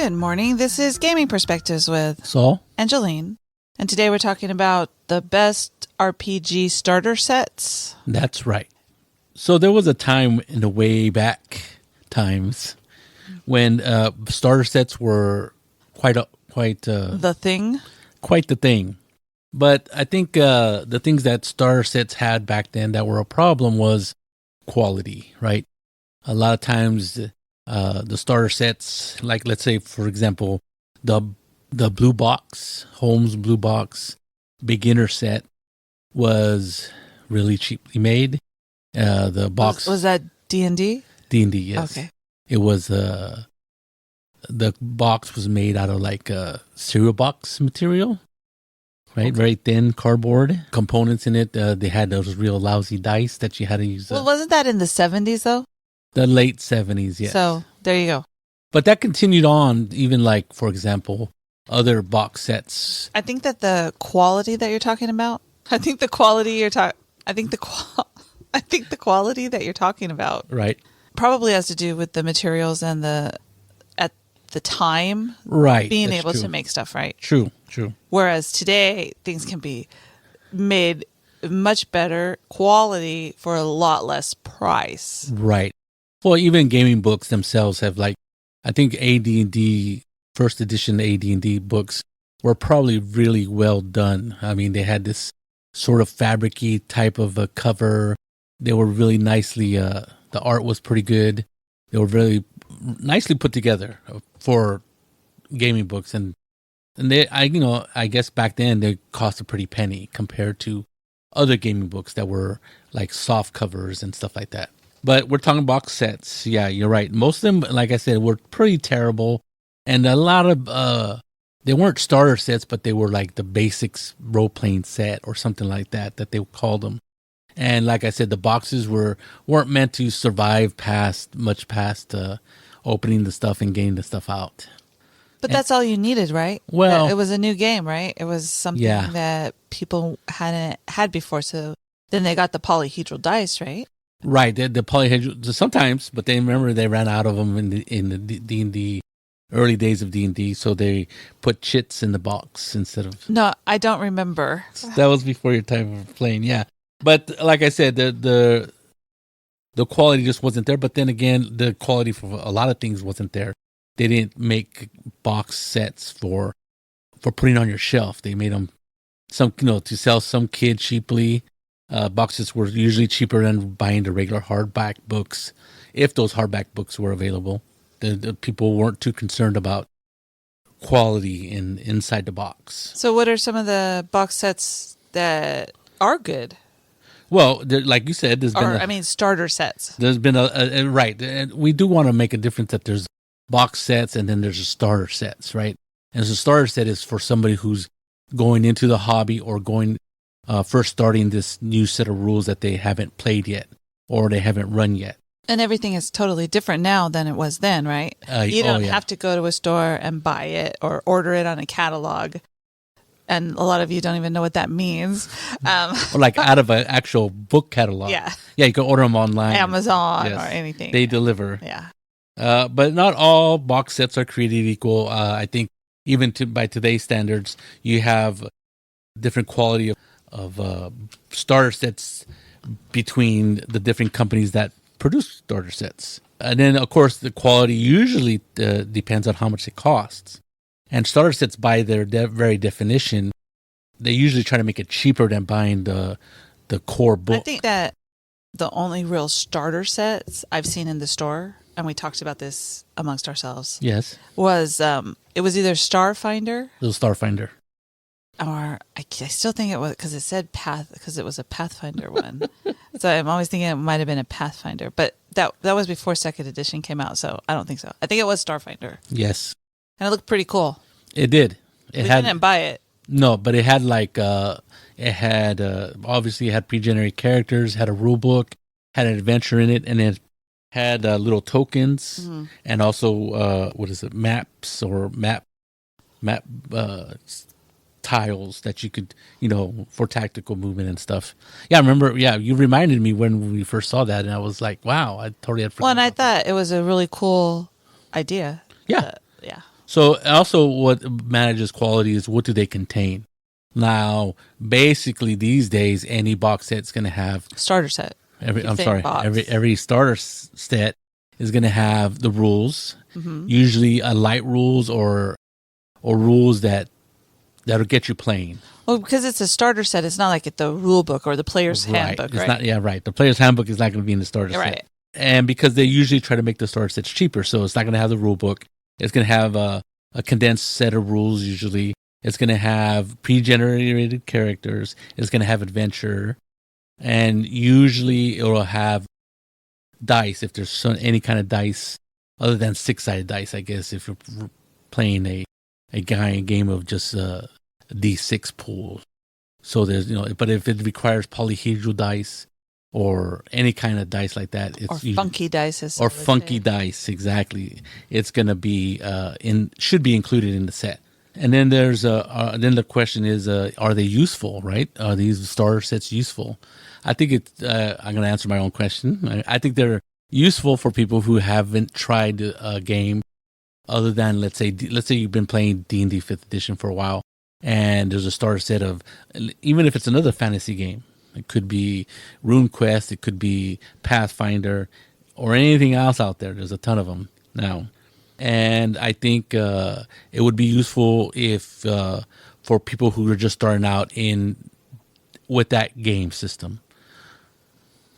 Good morning. This is Gaming Perspectives with Saul and Jolene. And today we're talking about the best RPG starter sets. That's right. So there was a time in the way back times when starter sets were quite The thing. quite the thing. But I think the things that starter sets had back then that were a problem was quality, right? A lot of times the starter sets, like let's say for example, the blue box, Holmes blue box beginner set was really cheaply made. The box Was that D&D? D&D, yes. Okay. It was the box was made out of like cereal box material, right? Okay. Very thin cardboard components in it. They had those real lousy dice that you had to use. Well, wasn't that in the 70s though? The late 70s, yes. So there you go. But that continued on, even like, for example, other box sets. I think that the quality that you're talking about, I think the quality that you're talking about Right. probably has to do with the materials and at the time Right. being That's able true. to make stuff, right? True. Whereas today, things can be made much better quality for a lot less price. Right. Well, even gaming books themselves have like, I think AD&D, first edition AD&D books were probably really well done. I mean, they had this sort of fabric-y type of a cover. They were really nicely, the art was pretty good. They were really nicely put together for gaming books. And they, I guess back then they cost a pretty penny compared to other gaming books that were like soft covers and stuff like that. But we're talking box sets. Yeah, you're right. Most of them, like I said, were pretty terrible. And a lot of, they weren't starter sets, but they were like the basics role-playing set or something like that they called them. And like I said, the boxes weren't meant to survive much past opening the stuff and getting the stuff out. But that's all you needed, right? Well, it was a new game, right? It was something that people hadn't had before. So then they got the polyhedral dice, right? Right, the polyhedral sometimes, but they ran out of them in the D&D early days of D&D, so they put chits in the box instead of. No, I don't remember. That was before your time of playing, yeah. But like I said, the quality just wasn't there. But then again, the quality for a lot of things wasn't there. They didn't make box sets for putting on your shelf. They made them to sell some kid cheaply. Boxes were usually cheaper than buying the regular hardback books, if those hardback books were available. The people weren't too concerned about quality inside the box. So what are some of the box sets that are good? Well, like you said, starter sets. There's been a right. And we do want to make a difference that there's box sets and then there's a starter sets, right? And so a starter set is for somebody who's going into the hobby or first starting this new set of rules that they haven't played yet or they haven't run yet. And everything is totally different now than it was then, right? You don't have to go to a store and buy it or order it on a catalog. And a lot of you don't even know what that means. Or like out of an actual book catalog. Yeah. Yeah, you can order them online. Amazon or anything. They deliver. Yeah. But not all box sets are created equal. I think even by today's standards, you have different quality of starter sets between the different companies that produce starter sets. And then, of course, the quality usually depends on how much it costs. And starter sets, by their very definition, they usually try to make it cheaper than buying the core book. I think that the only real starter sets I've seen in the store, and we talked about this amongst ourselves, Yes. was it was either Starfinder. The Starfinder. Or I still think it was because it said because it was a Pathfinder one. So I'm always thinking it might have been a Pathfinder, but that was before second edition came out, so I don't think so. I think it was Starfinder. Yes. And it looked pretty cool. It did. We didn't buy it. No, but it had obviously it had pre-generated characters, had a rule book, had an adventure in it, and it had little tokens and also maps or map tiles that you could, for tactical movement and stuff. Yeah, I remember. Yeah, you reminded me when we first saw that, and I was like, wow, I totally had forgotten. Well, and I thought it was a really cool idea. Yeah. Yeah. So also what manages quality is what do they contain? Now, basically these days, any box set's going to have Starter set. every starter set is going to have the rules, Mm-hmm. usually light rules or rules that'll get you playing. Well, because it's a starter set, it's not like the rule book or the player's handbook, It's right? not, yeah, right. The player's handbook is not going to be in the starter set. Right. And because they usually try to make the starter sets cheaper, so it's not going to have the rule book. It's going to have a condensed set of rules usually. It's going to have pre-generated characters. It's going to have adventure. And usually it will have dice, if there's any kind of dice other than 6-sided dice, I guess, if you're playing a game of just D6 pool. So there's, but if it requires polyhedral dice or any kind of dice like that, it's funky dice, dice, exactly. It's going to be should be included in the set. And then then the question is, are they useful? Right? Are these starter sets useful? I think I'm going to answer my own question. I think they're useful for people who haven't tried a game other than let's say you've been playing D&D 5th edition for a while, and there's a starter set of, even if it's another fantasy game, it could be RuneQuest, it could be Pathfinder, or anything else out there. There's a ton of them now. And I think it would be useful if for people who are just starting out with that game system.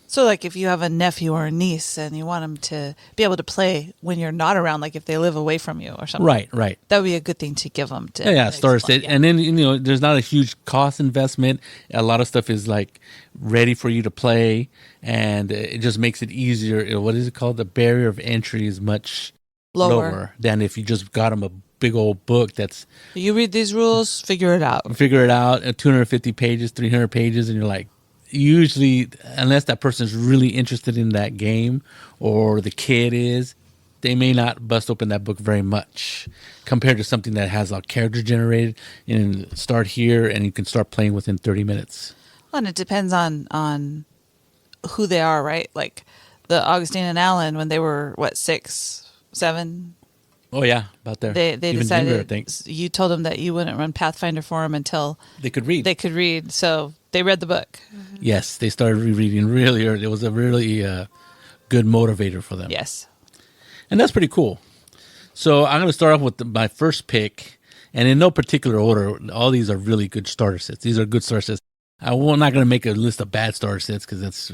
So, like, if you have a nephew or a niece and you want them to be able to play when you're not around, like if they live away from you or something. Right. That would be a good thing to give them. Starter set. Yeah. And then, there's not a huge cost investment. A lot of stuff is, like, ready for you to play, and it just makes it easier. What is it called? The barrier of entry is much lower than if you just got them a big old book that's... You read these rules, figure it out. 250 pages, 300 pages, and you're like... Usually, unless that person is really interested in that game or the kid is, they may not bust open that book very much compared to something that has a character generated and start here and you can start playing within 30 minutes. Well, and it depends on who they are, right? Like the Augustine and Alan, when they were, 6, 7? Oh, yeah, about there. They even decided, younger, I think. You told them that you wouldn't run Pathfinder for them until... They could read. So they read the book. Yes, they started rereading really early. It was a really good motivator for them. Yes. And that's pretty cool. So I'm going to start off with my first pick, and in no particular order, all these are really good starter sets. These are good starter sets. I'm not going to make a list of bad starter sets because that's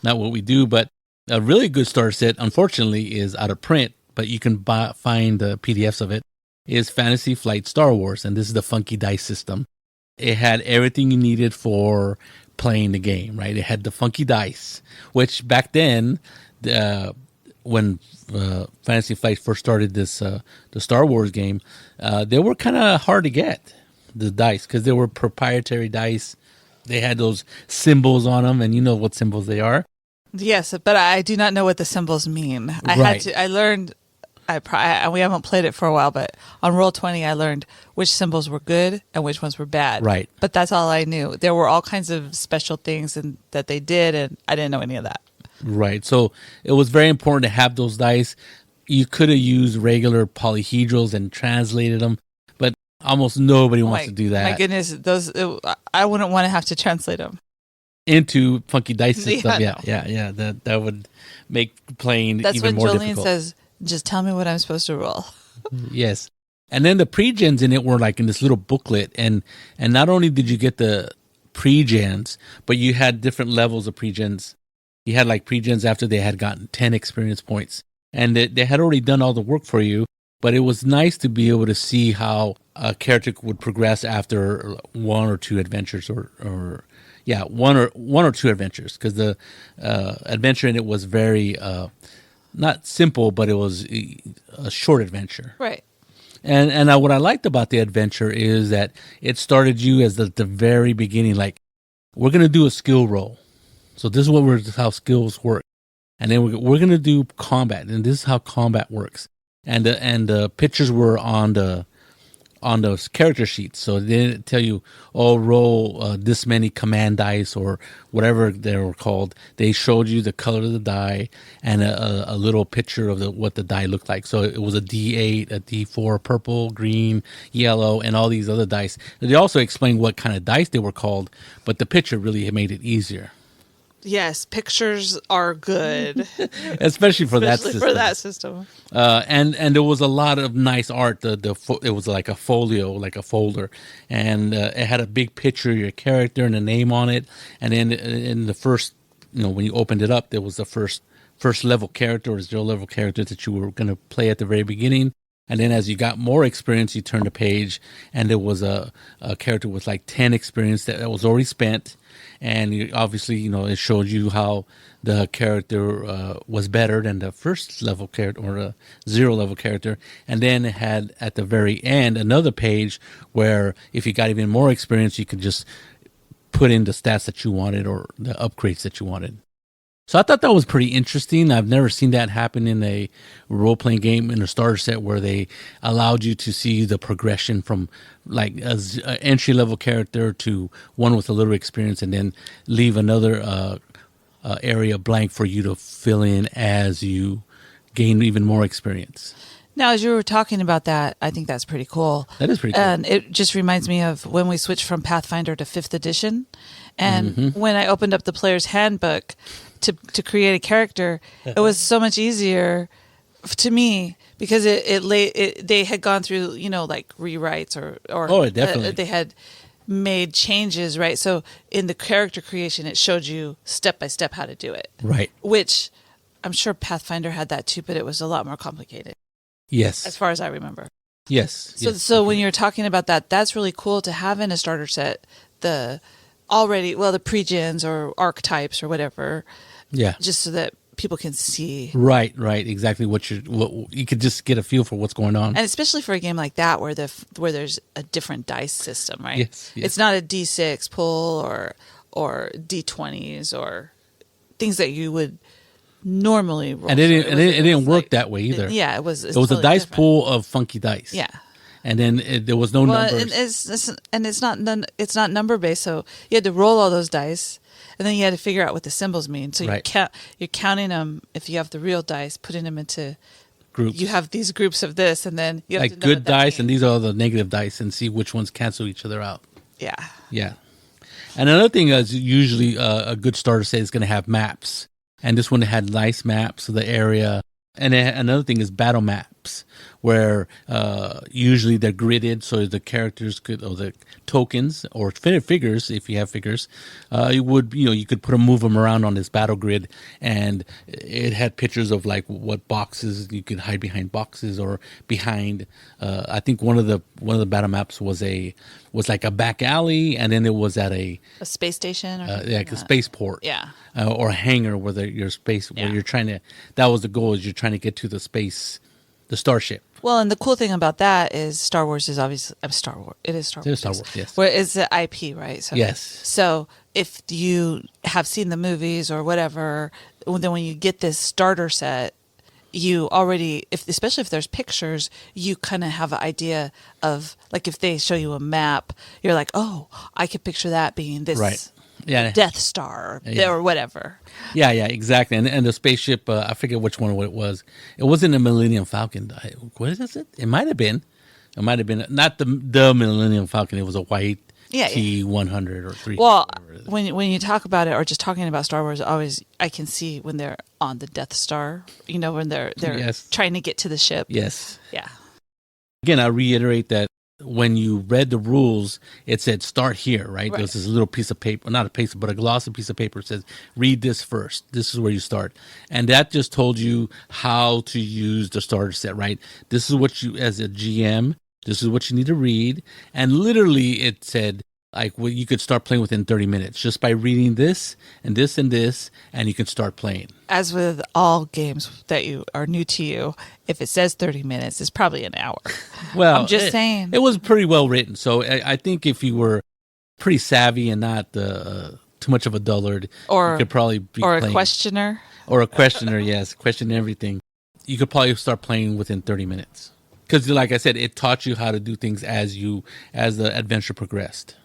not what we do, but a really good starter set, unfortunately, is out of print, but you can find the PDFs of it, is Fantasy Flight Star Wars, and this is the funky dice system. It had everything you needed for playing the game, right? It had the funky dice, which back then, when Fantasy Flight first started the Star Wars game, they were kind of hard to get, the dice, because they were proprietary dice. They had those symbols on them, and you know what symbols they are. Yes, but I do not know what the symbols mean. I learned... we haven't played it for a while, but on Roll20, I learned which symbols were good and which ones were bad. Right. But that's all I knew. There were all kinds of special things that they did, and I didn't know any of that. Right. So it was very important to have those dice. You could have used regular polyhedrals and translated them, but almost nobody wants to do that. My goodness, I wouldn't want to have to translate them into funky dice system. Yeah. That would make playing that's even more difficult. That's when Jolene says, just tell me what I'm supposed to roll. Yes. And then the pre-gens in it were like in this little booklet. And not only did you get the pre-gens, but you had different levels of pre-gens. You had like pre-gens after they had gotten 10 experience points. And they had already done all the work for you. But it was nice to be able to see how a character would progress after one or two adventures one or two adventures. Because the adventure in it was very... not simple, but it was a short adventure. Right. And what I liked about the adventure is that it started you as the very beginning, like, we're going to do a skill roll. So this is how skills work. And then we're going to do combat, and this is how combat works. And the pictures were on the on those character sheets. So they didn't tell you, oh, roll this many command dice or whatever they were called. They showed you the color of the die and a little picture of what the die looked like. So it was a D8, a D4, purple, green, yellow, and all these other dice. They also explained what kind of dice they were called, but the picture really made it easier. Yes, pictures are good, especially for that system. And there was a lot of nice art. It was like a folio, like a folder, and it had a big picture of your character and a name on it. And then in the first, when you opened it up, there was the first level character or 0 level character that you were going to play at the very beginning. And then as you got more experience, you turned the page, and there was a character with like 10 experience that was already spent. And obviously, it showed you how the character was better than the first level character or a 0 level character. And then it had at the very end another page where if you got even more experience, you could just put in the stats that you wanted or the upgrades that you wanted. So I thought that was pretty interesting. I've never seen that happen in a role-playing game in a starter set where they allowed you to see the progression from like an entry-level character to one with a little experience and then leave another area blank for you to fill in as you gain even more experience. Now, as you were talking about that, I think that's pretty cool. That is pretty cool. And it just reminds me of when we switched from Pathfinder to 5th edition. And when I opened up the player's handbook to create a character, it was so much easier to me because they had gone through, like rewrites or oh, definitely. They had made changes, right? So in the character creation, it showed you step by step how to do it. Right. Which I'm sure Pathfinder had that too, but it was a lot more complicated. Yes. As far as I remember. Yes. So when you're talking about that, that's really cool to have in a starter set the pre-gens or archetypes or whatever. Yeah. Just so that people can see. Right. Exactly what you could just get a feel for what's going on. And especially for a game like that where there's a different dice system, right? Yes. It's not a D6 pull or D20s or things that you would normally roll. And it didn't work that way either. Yeah, it was totally a dice different. Pool of funky dice. Yeah. And then there was no numbers. And it's not number based, so you had to roll all those dice, and then you had to figure out what the symbols mean. So you're counting them. If you have the real dice, putting them into groups. You have these groups of this, and then you have like to know good what that dice, means. and these are the negative dice, and see which ones cancel each other out. Yeah. And another thing is usually a good starter set is going to have maps, and this one had nice maps of the area. And another thing is battle maps, where usually they're gridded, so the characters or the tokens or figures, if you have figures, you could move them around on this battle grid, and it had pictures of like what boxes you could hide behind boxes or behind. I think one of the battle maps was like a back alley, and then it was at a space station, or like a spaceport, or a hangar where your space where you're trying to. That was the goal: is you're trying to get to the starship. Well, and the cool thing about that is Star Wars is obviously Star Wars. It is Star Wars. It is Star Wars, yes. Where it's the IP, right? So, yes. So if you have seen the movies or whatever, then when you get this starter set, you already, especially if there's pictures, you kind of have an idea of, like, if they show you a map, you're like, oh, I could picture that being this. Right. Yeah. Death Star or whatever. Yeah, exactly. And the spaceship, I forget which one it was. It wasn't a Millennium Falcon. What is it? It might have been. Not the Millennium Falcon. It was a white T-100 or 3. Well, when you talk about it or just talking about Star Wars, always I can see when they're on the Death Star, when they're trying to get to the ship. Yes. Yeah. Again, I reiterate that when you read the rules, it said start here, right? There's this little piece of paper, not a piece, but a glossy piece of paper. It says, read this first. This is where you start. And that just told you how to use the starter set, right? This is what you, as a GM, this is what you need to read. And literally it said, you could start playing within 30 minutes just by reading this and this and this, and you can start playing. As with all games that are new to you, if it says 30 minutes, it's probably an hour. Well, I'm just saying. It was pretty well written. So I think if you were pretty savvy and not too much of a dullard, you could probably be playing. A questioner. Or a questioner, yes, question everything. You could probably start playing within 30 minutes. Because, like I said, it taught you how to do things as the adventure progressed.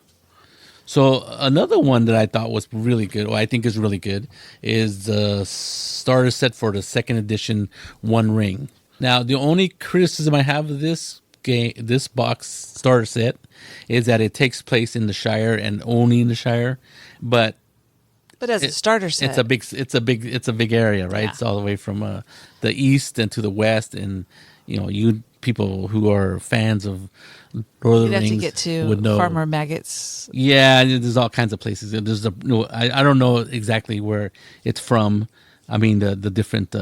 So another one that I thought was really good, or I think is really good, is the starter set for the second edition One Ring. Now, the only criticism I have of this game, this box starter set, is that it takes place in the Shire and only in the Shire, but as a starter set, it's a big area, right? Yeah. It's all the way from the east and to the west, and you people who are fans of Lord of the you'd have Rings to get to would know. Farmer Maggot's. Yeah, there's all kinds of places. There's I don't know exactly where it's from. I mean the different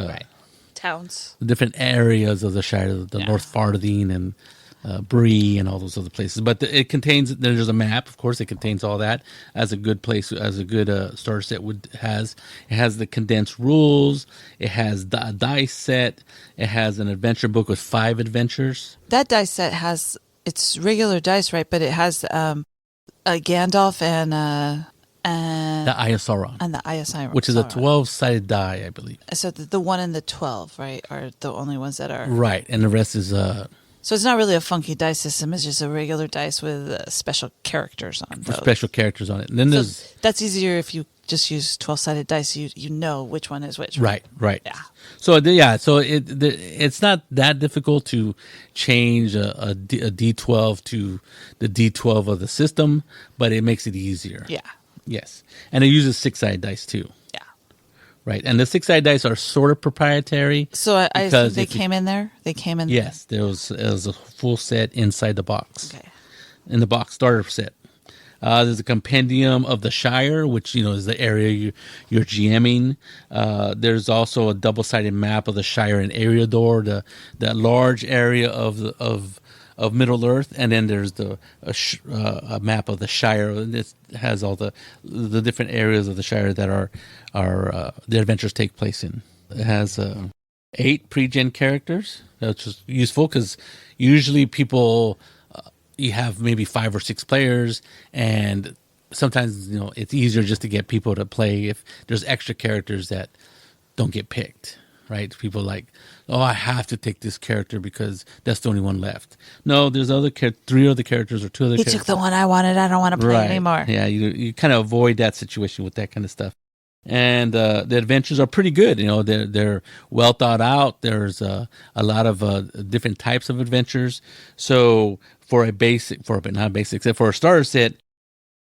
Towns. the different areas of the Shire, the North Fardine and Bree and all those other places. But it contains, there's a map, of course. It contains all that as a good place, as a good starter set has. It has the condensed rules. It has a dice set. It has an adventure book with 5 adventures. That dice set has, it's regular dice, right? But it has a Gandalf and the Eye of Sauron. And the Eye of Sauron. Which is a 12-sided die, I believe. So the 1 and the 12, right, are the only ones that are... Right, and the rest is... So it's not really a funky dice system. It's just a regular dice with special characters on those. Special characters on it. And then there's... That's easier if you just use 12-sided dice. You know which one is which. Right. Yeah. So it's not that difficult to change a D12 to the D12 of the system, but it makes it easier. Yeah. Yes. And it uses 6-sided dice too. Yeah. Right. And the 6-sided dice are sort of proprietary. So I assume they came in there? They came in Yes. It was a full set inside the box. Okay. In the box starter set. There's a compendium of the Shire, which is the area you're GMing. There's also a double-sided map of the Shire and Eriador, that large area of Middle Earth, and then there's a map of the Shire. It has all the different areas of the Shire that are the adventures take place in. It has 8 pre-gen characters, which is useful because usually people. You have maybe 5 or 6 players, and sometimes it's easier just to get people to play if there's extra characters that don't get picked, right? People like, oh, I have to take this character because that's the only one left. No, there's 3 other characters or 2 other characters. He took the one I wanted. I don't want to play anymore. Yeah, you kind of avoid that situation with that kind of stuff. And the adventures are pretty good. They're well thought out. There's a lot of different types of adventures. So for a starter set,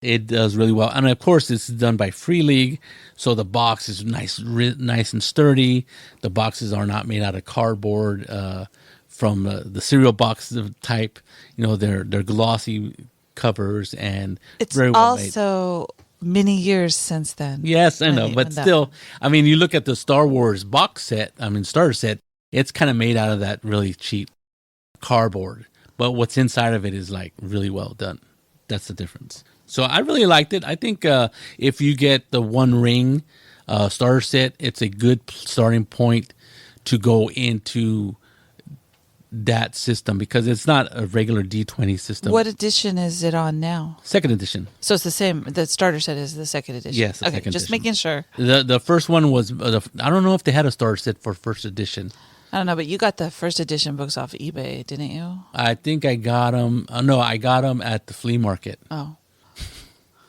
it does really well. And of course, it's done by Free League, so the box is nice and sturdy. The boxes are not made out of cardboard from the cereal box type. They're glossy covers and it's very well made. Also many years since then. Yes, I know, but still, you look at the Star Wars starter set, it's kind of made out of that really cheap cardboard. But what's inside of it is like really well done. That's the difference. So I really liked it. I think if you get the One Ring starter set, it's a good starting point to go into that system because it's not a regular D20 system. What edition is it on now? Second edition. So it's the same. The starter set is the second edition. Yes. Okay, just edition. making sure. The first one was. I don't know if they had a starter set for first edition. I don't know, but you got the first edition books off eBay, didn't you? I think I got them. No, I got them at the flea market. Oh.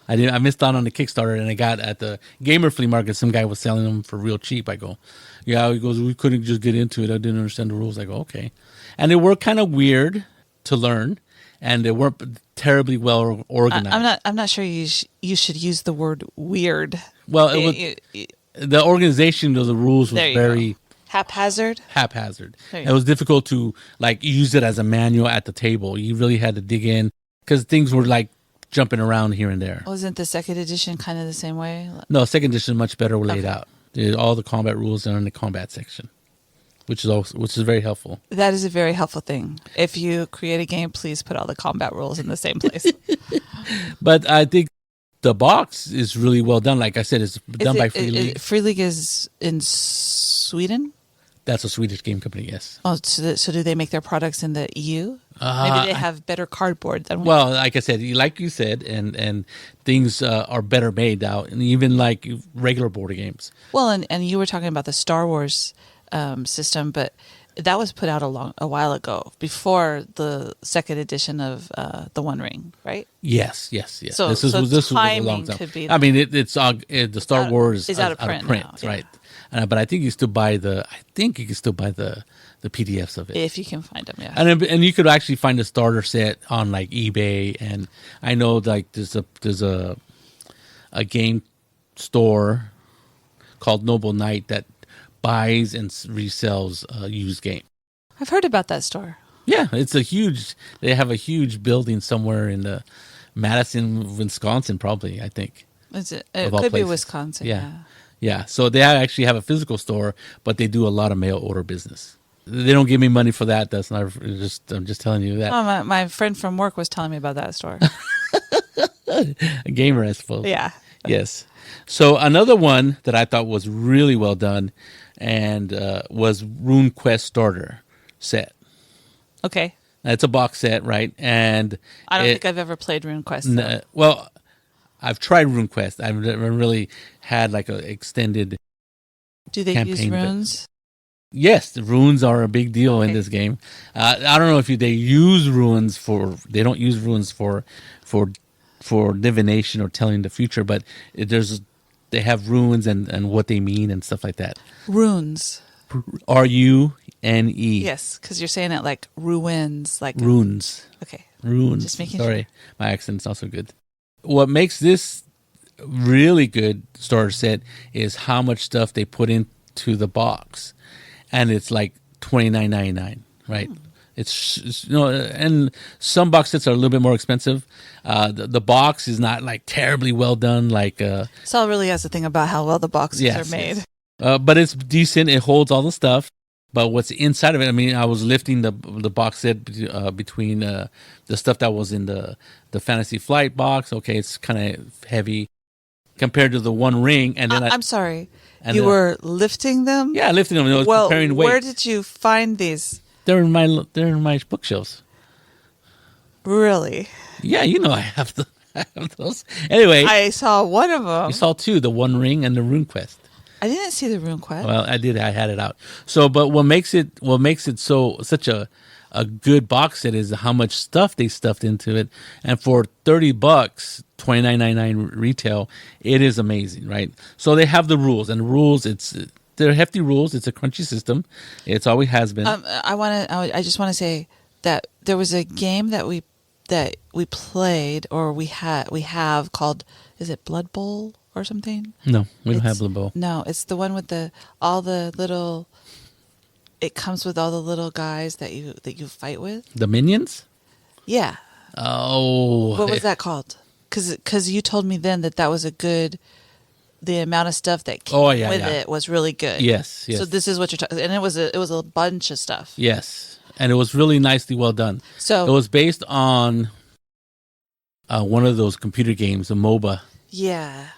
I missed out on the Kickstarter, and I got at the gamer flea market. Some guy was selling them for real cheap. I go, yeah. He goes, we couldn't just get into it. I didn't understand the rules. I go, okay. And they were kind of weird to learn, and they weren't terribly well organized. I'm not sure you should use the word weird. Well, the organization of the rules was very haphazard. It was difficult to use it as a manual at the table. You really had to dig in because things were jumping around here and there. Wasn't the second edition kind of the same way? No, second edition is much better laid out. All the combat rules are in the combat section, which is very helpful. That is a very helpful thing. If you create a game, please put all the combat rules in the same place. But I think the box is really well done. Like I said, it's done by Free League. Free League is in Sweden? That's a Swedish game company, yes. Oh, so do they make their products in the EU? Maybe they have better cardboard than we do. Well, like I said, like you said, and things are better made out, and even like regular board games. Well, and you were talking about the Star Wars system, but that was put out a while ago, before the second edition of the One Ring, right? Yes. So this was a long timing time. could be. I mean, the Star Wars is out of print now, yeah. right? But I think you still buy the. I think you can still buy the PDFs of it if you can find them. Yeah, and you could actually find a starter set on like eBay, and I know like there's a game store called Noble Knight that buys and resells used game. I've heard about that store. Yeah, they have a huge building somewhere in the Madison, Wisconsin, probably, I think. Is it? It could be Wisconsin. Yeah. So they actually have a physical store, but they do a lot of mail order business. They don't give me money for that. That's not I'm just telling you that. Oh, my friend from work was telling me about that store. A gamer, I suppose. Yeah. Yes. So another one that I thought was really well done and was RuneQuest starter set. Okay. It's a box set, right? And I don't think I've ever played RuneQuest. Well, I've tried RuneQuest. I've never really had like an extended. Do they use runes? Yes, the runes are a big deal in this game. I don't know if they use runes for. They don't use runes for divination or telling the future, but they have runes and what they mean and stuff like that. Runes. RUNE. Yes, because you're saying it like ruins, like runes. Okay. Runes. Just making Sorry, sure. My accent's not so good. What makes this really good starter set is how much stuff they put into the box, and it's like $29.99, right? It's and some box sets are a little bit more expensive. The box is not like terribly well done. Like Saul really has a thing about how well the boxes are made. Yes. But it's decent. It holds all the stuff. But what's inside of it? I mean, I was lifting the box set between the stuff that was in the Fantasy Flight box. Okay, it's kind of heavy compared to the One Ring. And then I'm sorry, you were lifting them? Yeah, lifting them. I was comparing weight. Where did you find these? They're in my bookshelves. Really? Yeah, I have those. Anyway, I saw one of them. You saw two: the One Ring and the RuneQuest. I didn't see the RuneQuest. Well, I did. I had it out. So, but what makes it such a good box set is how much stuff they stuffed into it. And for $30, $29.99 retail, it is amazing, right? So they have the rules, and the rules they're hefty rules. It's a crunchy system. It's always has been. I just want to say that there was a game that we played or we have called, is it Blood Bowl or something? No, we don't have Blood Bowl. No, it's the one with all the little. It comes with all the little guys that you fight with. The minions? Yeah. Oh. What was that called? Because you told me then that was a good. The amount of stuff that came with it was really good. Yes. So this is what you're talking, and it was a bunch of stuff. Yes, and it was really nicely well done. So it was based on one of those computer games, a MOBA. Yeah.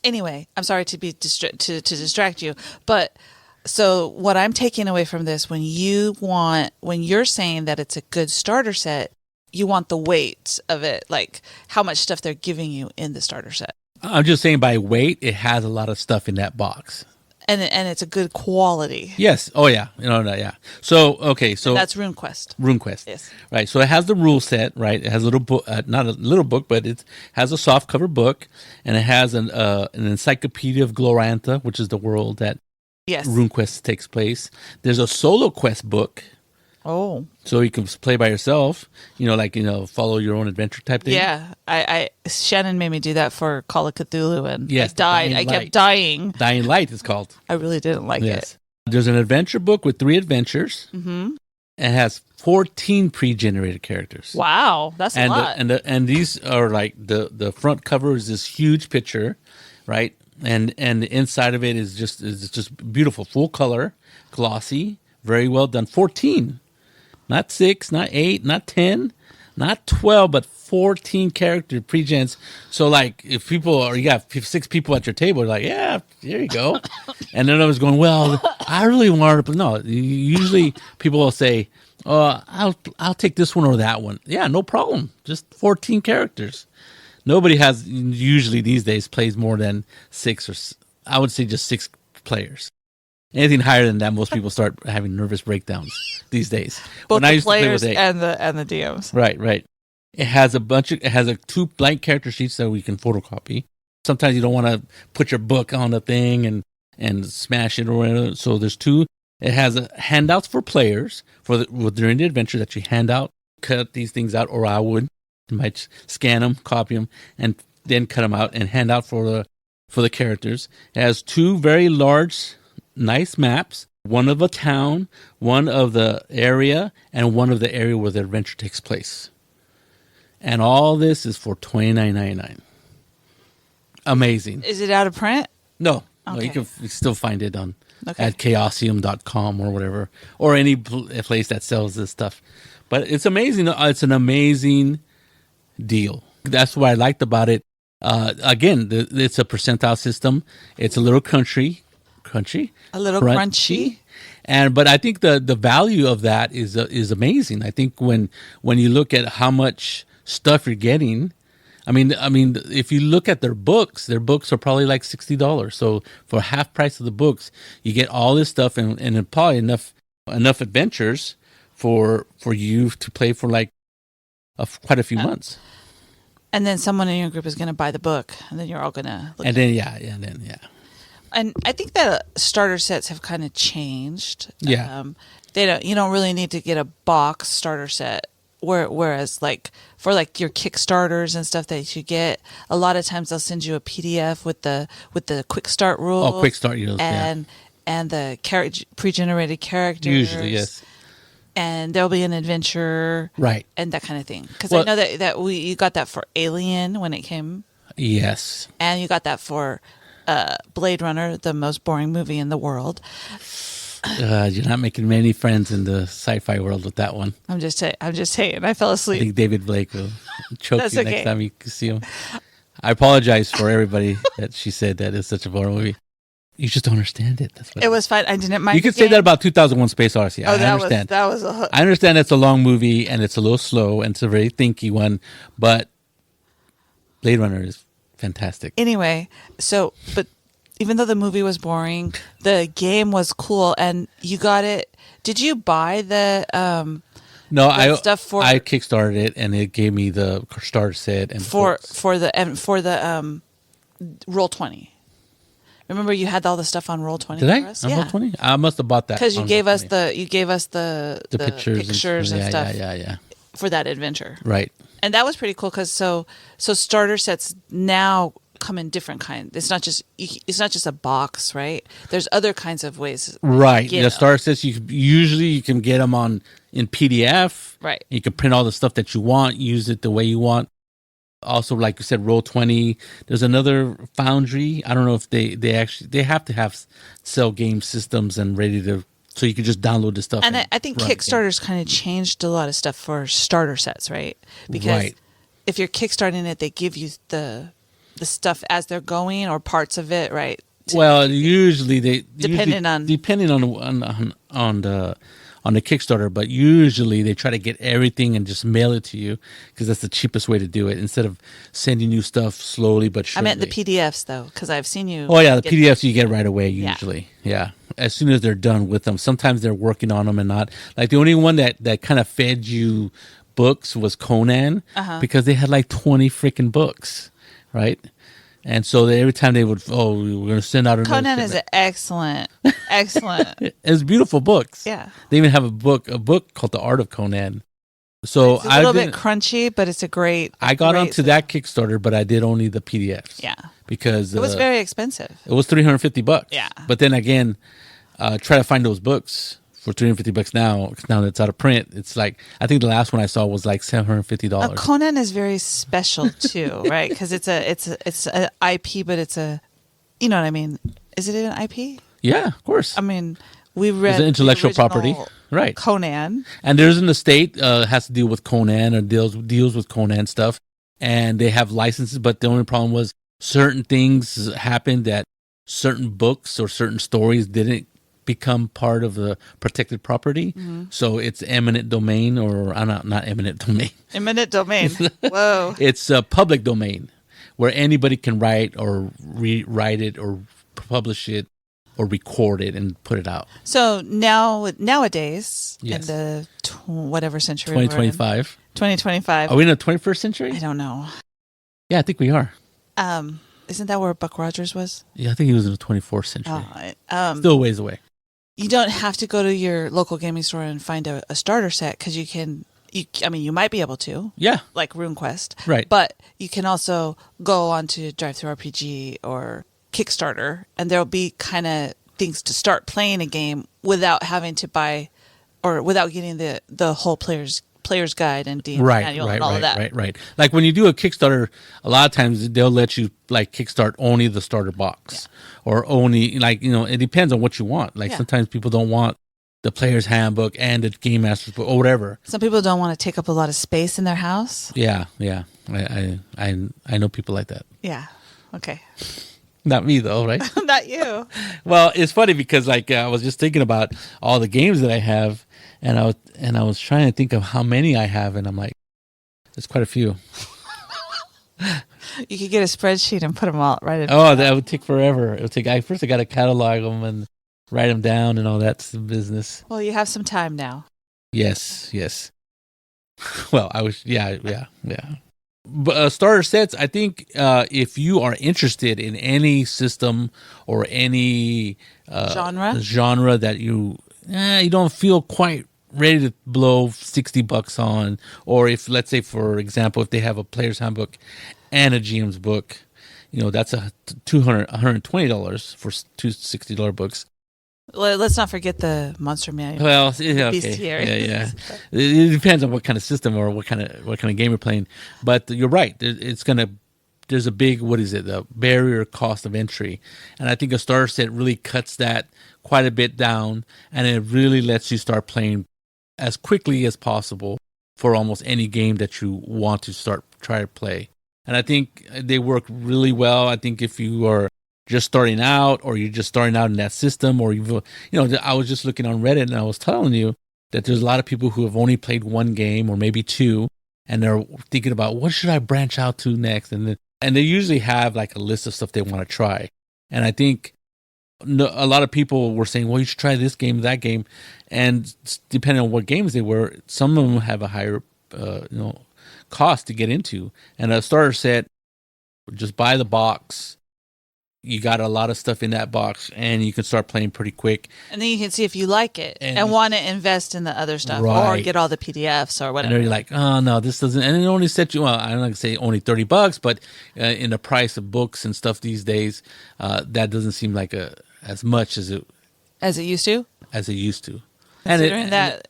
Anyway, I'm sorry to distract you, but so what I'm taking away from this, when you're saying that it's a good starter set, you want the weight of it, like how much stuff they're giving you in the starter set. I'm just saying by weight, it has a lot of stuff in that box. And it's a good quality. Yes. Oh, yeah. Yeah. So, okay. So and that's RuneQuest. RuneQuest. Yes. Right. So it has the rule set, right? It has a little book, not a little book, but it has a soft cover book, and it has an encyclopedia of Glorantha, which is the world that RuneQuest takes place. There's a solo quest book. Oh. So you can play by yourself, follow your own adventure type thing. Yeah. Shannon made me do that for Call of Cthulhu, and yes, I died. I kept dying. Dying Light is called. I really didn't like it. There's an adventure book with 3 adventures. Mm-hmm. And has 14 pre-generated characters. Wow. That's a lot. And these are like the front cover is this huge picture, right? And the inside of it is just beautiful, full color, glossy, very well done. 14. Not 6, not 8, not 10, not 12, but 14 character pre-gens. So, like, if you got 6 people at your table, you're like, yeah, there you go. And then I was going, well, I really wanted to. No, usually people will say, oh, I'll take this one or that one. Yeah, no problem. Just 14 characters. Nobody has, usually these days, plays more than 6 or I would say just 6 players. Anything higher than that, most people start having nervous breakdowns these days. Both When I the used to play players with 8. and the DMs. Right. It has two blank character sheets that we can photocopy. Sometimes you don't want to put your book on the thing and smash it or whatever. So there's 2. It has handouts for players during the adventure that you hand out, cut these things out, or I might scan them, copy them, and then cut them out and hand out for the characters. It has 2 very large, nice maps. One of a town, one of the area, and one of the area where the adventure takes place. And all this is for $29.99. Amazing. Is it out of print? No, Okay. you can still find it at chaosium.com or whatever, or any place that sells this stuff. But it's amazing. It's an amazing deal. That's what I liked about it. Again, it's a percentile system. It's a little crunchy, A little crunchy. But I think the value of that is amazing. I think when you look at how much stuff you're getting, I mean, if you look at their books are probably like $60. So for half price of the books, you get all this stuff and probably enough adventures for you to play for like quite a few months. And then someone in your group is going to buy the book, and then you're all going to look. And I think that starter sets have kind of changed. Yeah. You don't really need to get a box starter set. Whereas like for like your Kickstarters and stuff that you get, a lot of times they'll send you a PDF with the quick start rules. Oh, quick start rules, and the pre-generated characters. Usually, yes. And there'll be an adventure, right, and that kind of thing. Because I know that you got that for Alien when it came. Yes. And you got that for Blade Runner, the most boring movie in the world. You're not making many friends in the sci-fi world with that one. I'm just saying. I fell asleep. I think David Blake will choke you okay. next time you see him. I apologize for everybody that she said that is such a boring movie. You just don't understand it. That's what it was fun. I didn't mind. You could say that about 2001: Space Odyssey. I understand. That was a. I understand it's a long movie and it's a little slow and it's a very thinky one, but Blade Runner is fantastic. Anyway, but even though the movie was boring, the game was cool, and you got it. Did you buy the? No, stuff I kickstarted it and it gave me the starter set and for the Roll20. Remember, you had all the stuff on Roll20. Did I? For us? On Roll20? I must have bought that because you gave Roll20. us the pictures and stuff. Yeah. For that adventure, right? And that was pretty cool because so starter sets now come in different kinds. It's not just a box, right? There's other kinds of ways. Right. The starter sets you can get them in PDF. Right. You can print all the stuff that you want, use it the way you want. Also, like you said, Roll20. There's another Foundry. I don't know if they have to have sell game systems and ready to, so you can just download the stuff. And I think Kickstarter's kind of changed a lot of stuff for starter sets, right? Because if you're kickstarting it, they give you the stuff as they're going or parts of it, right? Well, usually depending on the Kickstarter, but usually they try to get everything and just mail it to you because that's the cheapest way to do it instead of sending you stuff slowly but surely. I meant the PDFs though, because I've seen you. Oh yeah, the PDFs you get right away usually. Yeah, as soon as they're done with them. Sometimes they're working on them and not. Like the only one that kind of fed you books was Conan because they had like 20 freaking books, right? And so every time they would, we're going to send out another Conan is excellent. It's beautiful books. Yeah. They even have a book called The Art of Conan. So it's a little bit crunchy, but it's a great. I got onto that Kickstarter, but I did only the PDFs. Yeah. Because it was very expensive. It was $350. Yeah. But then again, try to find those books for $350 now that it's out of print. It's like, I think the last one I saw was like $750. Conan is very special too, right? Because it's a IP, but it's a, you know what I mean? Is it an IP? Yeah, of course. I mean, we read it's an intellectual property, right? Conan, and there's an estate has to deal with Conan or deals with Conan stuff, and they have licenses. But the only problem was certain things happened that certain books or certain stories didn't become part of the protected property. So it's eminent domain, or not eminent domain. Eminent domain. Whoa. It's a public domain where anybody can write or rewrite it or publish it or record it and put it out. So nowadays, Yes. in the whatever century we're in, 2025. 2025. Are we in the 21st century? I don't know. Yeah, I think we are. Isn't that where Buck Rogers was? Yeah, I think he was in the 24th century. Still a ways away. You don't have to go to your local gaming store and find a starter set because you can. You might be able to. Yeah. Like RuneQuest. Right. But you can also go on to DriveThruRPG or Kickstarter, and there'll be kind of things to start playing a game without having to buy or without getting the whole player's guide and D&amp manual and all of that. Right. Like when you do a Kickstarter, a lot of times they'll let you like kickstart only the starter box or only like, it depends on what you want. Like sometimes people don't want the player's handbook and the game master's book or whatever. Some people don't want to take up a lot of space in their house. Yeah. I know people like that. Yeah. Okay. Not me though, right? Not you. Well, it's funny because like I was just thinking about all the games that I have, and I was trying to think of how many I have, and I'm like, there's quite a few. You could get a spreadsheet and put them all right in. Oh, that would take forever. It would take. I got to catalog them and write them down and all that business. Well, you have some time now. Yes. Well, I was. Yeah. But starter sets, I think if you are interested in any system or any genre that you don't feel quite ready to blow $60 on, or if, let's say, for example, if they have a player's handbook and a GM's book, that's a $120 for two $60 books. Let's not forget the Monster Manual. Well, okay. Bestiary. Yeah. It depends on what kind of system or what kind of game you're playing. But you're right. There's a big, a barrier cost of entry. And I think a starter set really cuts that quite a bit down, and it really lets you start playing as quickly as possible for almost any game that you want to try to play. And I think they work really well. I think if you are just starting out, or you're just starting out in that system, or I was just looking on Reddit and I was telling you that there's a lot of people who have only played one game or maybe two, and they're thinking about what should I branch out to next, and they usually have like a list of stuff they want to try. And I think a lot of people were saying, well, you should try this game, that game, and depending on what games they were, some of them have a higher cost to get into. And a starter set, just buy the box. You got a lot of stuff in that box, and you can start playing pretty quick. And then you can see if you like it and want to invest in the other stuff, or get all the PDFs or whatever. And you're like, oh no, this doesn't. And it only set you. Well, I'm not gonna say only $30, but in the price of books and stuff these days, that doesn't seem like as much as it used to. As it used to. Considering that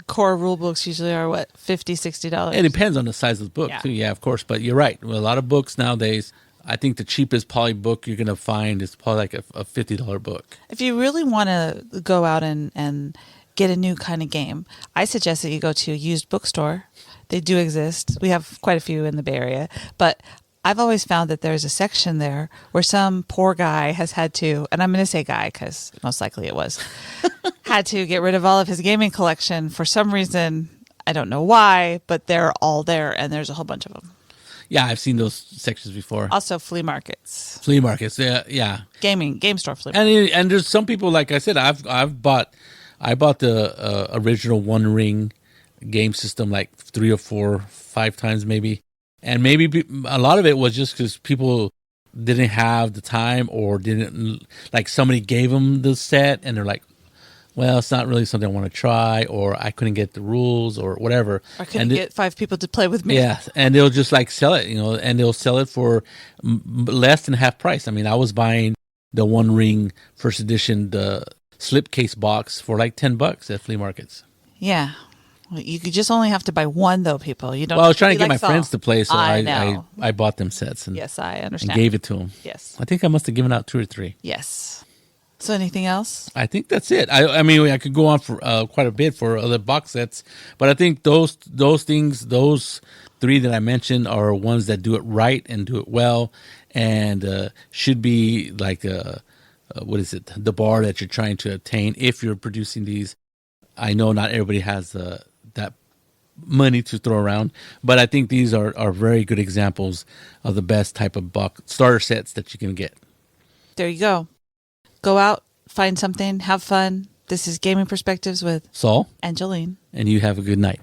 core rule books usually are what, $50-$60. It depends on the size of the book too. Yeah, of course. But you're right. Well, a lot of books nowadays, I think the cheapest poly book you're going to find is probably like a $50 book. If you really want to go out and get a new kind of game, I suggest that you go to a used bookstore. They do exist. We have quite a few in the Bay Area. But I've always found that there's a section there where some poor guy has had to, and I'm going to say guy because most likely it was, had to get rid of all of his gaming collection for some reason. I don't know why, but they're all there, and there's a whole bunch of them. Yeah, I've seen those sections before. Also, flea markets. Yeah. Game store flea markets. And there's some people, like I said, I bought the original One Ring game system like 3 or 4, 5 times maybe, and maybe a lot of it was just because people didn't have the time, or didn't, like, somebody gave them the set and they're like, well, it's not really something I want to try, or I couldn't get the rules, or whatever. I couldn't get 5 people to play with me. Yeah, and they'll just like sell it, and they'll sell it for less than half price. I mean, I was buying the One Ring first edition, the slipcase box for like $10 at flea markets. Yeah. Well, you could just only have to buy one, though, people. You don't. Well, I was trying to get my friends to play, so I bought them sets. And, yes, I understand. And gave it to them. Yes. I think I must have given out 2 or 3. Yes. So anything else? I think that's it. I mean, I could go on for quite a bit for other box sets, but I think those things, those 3 that I mentioned, are ones that do it right and do it well, and should be like the bar that you're trying to attain if you're producing these. I know not everybody has that money to throw around, but I think these are very good examples of the best type of starter sets that you can get. There you go. Go out, find something, have fun. This is Gaming Perspectives with Saul, and Jolene. and you have a good night.